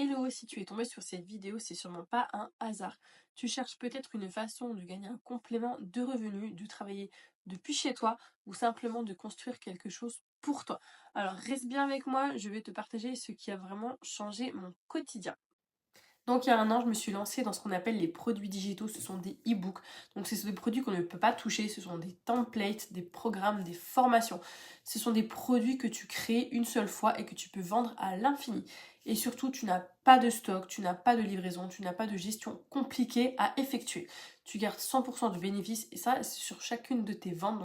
Hello, si tu es tombé sur cette vidéo, c'est sûrement pas un hasard. Tu cherches peut-être une façon de gagner un complément de revenus, de travailler depuis chez toi ou simplement de construire quelque chose pour toi. Alors reste bien avec moi, je vais te partager ce qui a vraiment changé mon quotidien. Donc il y a un an, je me suis lancée dans ce qu'on appelle les produits digitaux, ce sont des e-books. Donc ce sont des produits qu'on ne peut pas toucher, ce sont des templates, des programmes, des formations. Ce sont des produits que tu crées une seule fois et que tu peux vendre à l'infini. Et surtout, tu n'as pas de stock, tu n'as pas de livraison, tu n'as pas de gestion compliquée à effectuer. Tu gardes 100% de bénéfices et ça, c'est sur chacune de tes ventes.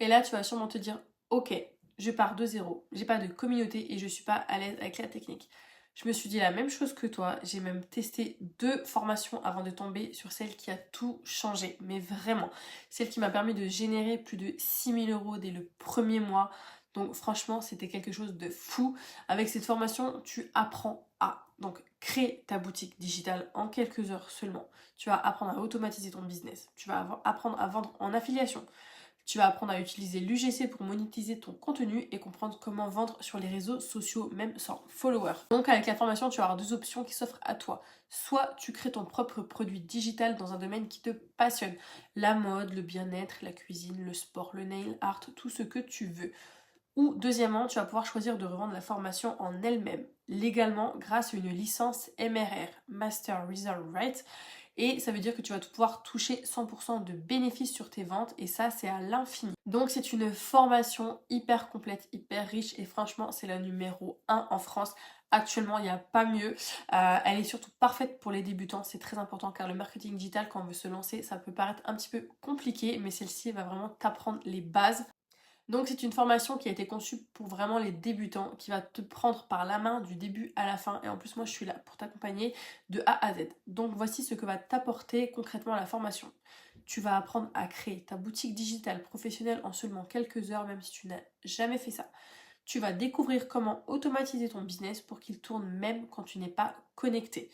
Et là, tu vas sûrement te dire, ok, je pars de zéro, j'ai pas de communauté et je suis pas à l'aise avec la technique. Je me suis dit la même chose que toi, j'ai même testé 2 formations avant de tomber sur celle qui a tout changé, mais vraiment, celle qui m'a permis de générer plus de 6 000 € dès le premier mois. Donc franchement, c'était quelque chose de fou. Avec cette formation, tu apprends à donc créer ta boutique digitale en quelques heures seulement. Tu vas apprendre à automatiser ton business. Tu vas apprendre à vendre en affiliation. Tu vas apprendre à utiliser l'UGC pour monétiser ton contenu et comprendre comment vendre sur les réseaux sociaux, même sans followers. Donc avec la formation, tu vas avoir 2 options qui s'offrent à toi. Soit tu crées ton propre produit digital dans un domaine qui te passionne. La mode, le bien-être, la cuisine, le sport, le nail art, tout ce que tu veux. Ou deuxièmement, tu vas pouvoir choisir de revendre la formation en elle-même, légalement grâce à une licence MRR, Master Reserve Right. Et ça veut dire que tu vas pouvoir toucher 100% de bénéfices sur tes ventes et ça c'est à l'infini. Donc c'est une formation hyper complète, hyper riche et franchement c'est la numéro 1 en France. Actuellement il n'y a pas mieux. Elle est surtout parfaite pour les débutants, c'est très important car le marketing digital quand on veut se lancer ça peut paraître un petit peu compliqué mais celle-ci va vraiment t'apprendre les bases. Donc c'est une formation qui a été conçue pour vraiment les débutants, qui va te prendre par la main du début à la fin. Et en plus moi je suis là pour t'accompagner de A à Z. Donc voici ce que va t'apporter concrètement la formation. Tu vas apprendre à créer ta boutique digitale professionnelle en seulement quelques heures, même si tu n'as jamais fait ça. Tu vas découvrir comment automatiser ton business pour qu'il tourne même quand tu n'es pas connecté.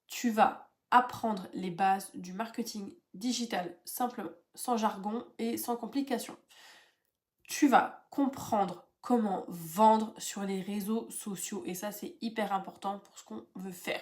Tu vas apprendre les bases du marketing digital simplement, sans jargon et sans complications. Tu vas comprendre comment vendre sur les réseaux sociaux et ça c'est hyper important pour ce qu'on veut faire.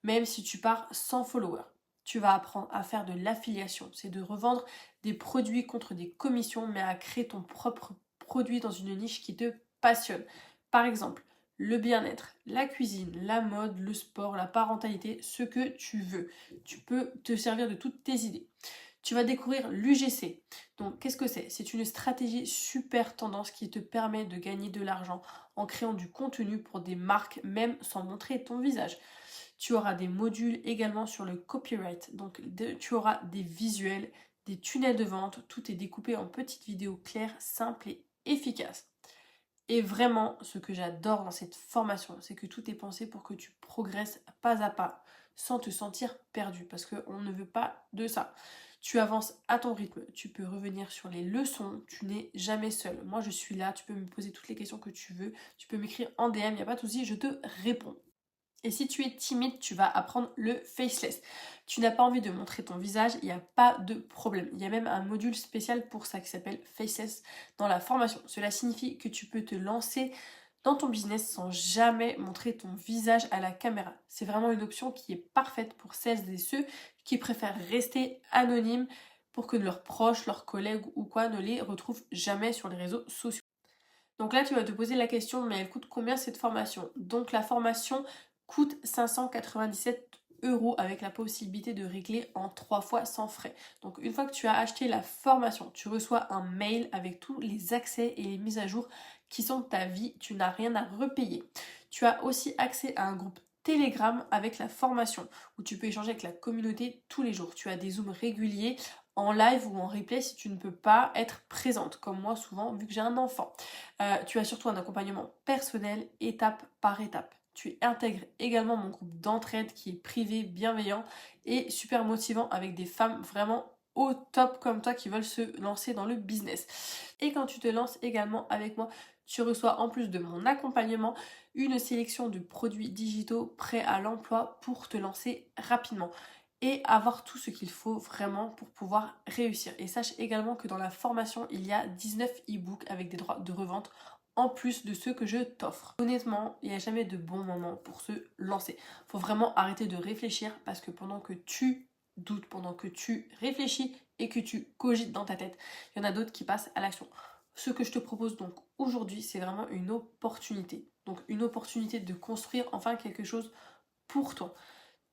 Même si tu pars sans followers, tu vas apprendre à faire de l'affiliation, c'est de revendre des produits contre des commissions mais à créer ton propre produit dans une niche qui te passionne. Par exemple, le bien-être, la cuisine, la mode, le sport, la parentalité, ce que tu veux. Tu peux te servir de toutes tes idées. Tu vas découvrir l'UGC. Donc, qu'est-ce que c'est? C'est une stratégie super tendance qui te permet de gagner de l'argent en créant du contenu pour des marques, même sans montrer ton visage. Tu auras des modules également sur le copyright. Donc, tu auras des visuels, des tunnels de vente. Tout est découpé en petites vidéos claires, simples et efficaces. Et vraiment, ce que j'adore dans cette formation, c'est que tout est pensé pour que tu progresses pas à pas, sans te sentir perdu, parce qu'on ne veut pas de ça. Tu avances à ton rythme, tu peux revenir sur les leçons, tu n'es jamais seul. Moi, je suis là, tu peux me poser toutes les questions que tu veux, tu peux m'écrire en DM, il n'y a pas de souci, je te réponds. Et si tu es timide, tu vas apprendre le faceless. Tu n'as pas envie de montrer ton visage, il n'y a pas de problème. Il y a même un module spécial pour ça qui s'appelle faceless dans la formation. Cela signifie que tu peux te lancer dans ton business sans jamais montrer ton visage à la caméra. C'est vraiment une option qui est parfaite pour celles et ceux qui préfèrent rester anonymes pour que leurs proches, leurs collègues ou quoi ne les retrouvent jamais sur les réseaux sociaux. Donc là, tu vas te poser la question, mais elle coûte combien cette formation? Donc la formation coûte 597 € avec la possibilité de régler en 3 fois sans frais. Donc une fois que tu as acheté la formation, tu reçois un mail avec tous les accès et les mises à jour qui sont de ta vie. Tu n'as rien à repayer. Tu as aussi accès à un groupe Telegram avec la formation où tu peux échanger avec la communauté tous les jours. Tu as des zooms réguliers en live ou en replay si tu ne peux pas être présente, comme moi souvent vu que j'ai un enfant. Tu as surtout un accompagnement personnel, étape par étape. Tu intègres également mon groupe d'entraide qui est privé, bienveillant et super motivant avec des femmes vraiment au top comme toi qui veulent se lancer dans le business. Et quand tu te lances également avec moi, tu reçois en plus de mon accompagnement une sélection de produits digitaux prêts à l'emploi pour te lancer rapidement et avoir tout ce qu'il faut vraiment pour pouvoir réussir. Et sache également que dans la formation, il y a 19 e-books avec des droits de revente en plus de ceux que je t'offre. Honnêtement, il n'y a jamais de bon moment pour se lancer. Faut vraiment arrêter de réfléchir parce que pendant que tu doutes, pendant que tu réfléchis et que tu cogites dans ta tête, il y en a d'autres qui passent à l'action. Ce que je te propose donc aujourd'hui, c'est vraiment une opportunité. Donc une opportunité de construire enfin quelque chose pour toi.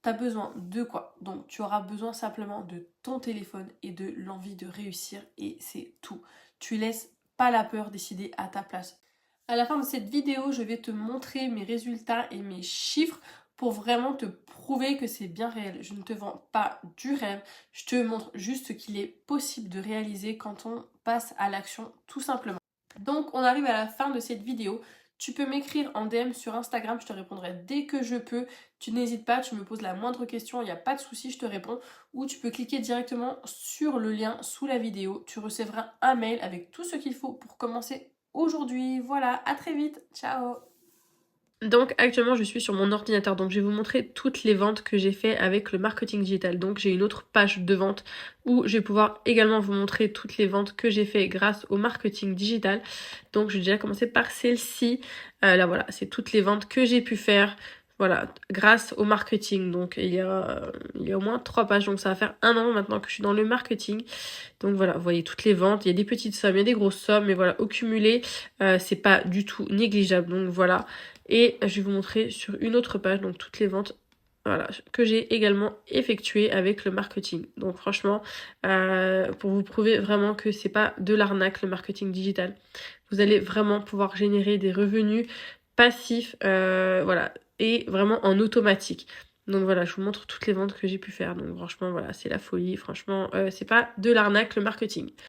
T'as besoin de quoi? Donc tu auras besoin simplement de ton téléphone et de l'envie de réussir et c'est tout. Tu laisses pas la peur décider à ta place. À la fin de cette vidéo, je vais te montrer mes résultats et mes chiffres pour vraiment te prouver que c'est bien réel. Je ne te vends pas du rêve, je te montre juste ce qu'il est possible de réaliser quand on passe à l'action tout simplement. Donc on arrive à la fin de cette vidéo. Tu peux m'écrire en DM sur Instagram, je te répondrai dès que je peux. Tu n'hésites pas, tu me poses la moindre question, il n'y a pas de souci, je te réponds. Ou tu peux cliquer directement sur le lien sous la vidéo. Tu recevras un mail avec tout ce qu'il faut pour commencer aujourd'hui. Voilà, à très vite, ciao. Donc actuellement je suis sur mon ordinateur, donc je vais vous montrer toutes les ventes que j'ai fait avec le marketing digital. Donc j'ai une autre page de vente où je vais pouvoir également vous montrer toutes les ventes que j'ai fait grâce au marketing digital. Donc je vais déjà commencer par celle-ci. Là voilà, c'est toutes les ventes que j'ai pu faire. Voilà, grâce au marketing. Donc il y a au moins 3 pages, donc ça va faire 1 an maintenant que je suis dans le marketing. Donc voilà, vous voyez toutes les ventes, il y a des petites sommes, il y a des grosses sommes, mais voilà, au cumulé, c'est pas du tout négligeable. Donc voilà. Et je vais vous montrer sur une autre page, donc toutes les ventes voilà, que j'ai également effectuées avec le marketing. Donc franchement, pour vous prouver vraiment que c'est pas de l'arnaque le marketing digital. Vous allez vraiment pouvoir générer des revenus passifs, voilà, et vraiment en automatique. Donc voilà, je vous montre toutes les ventes que j'ai pu faire. Donc franchement, voilà, c'est la folie. Franchement, c'est pas de l'arnaque le marketing.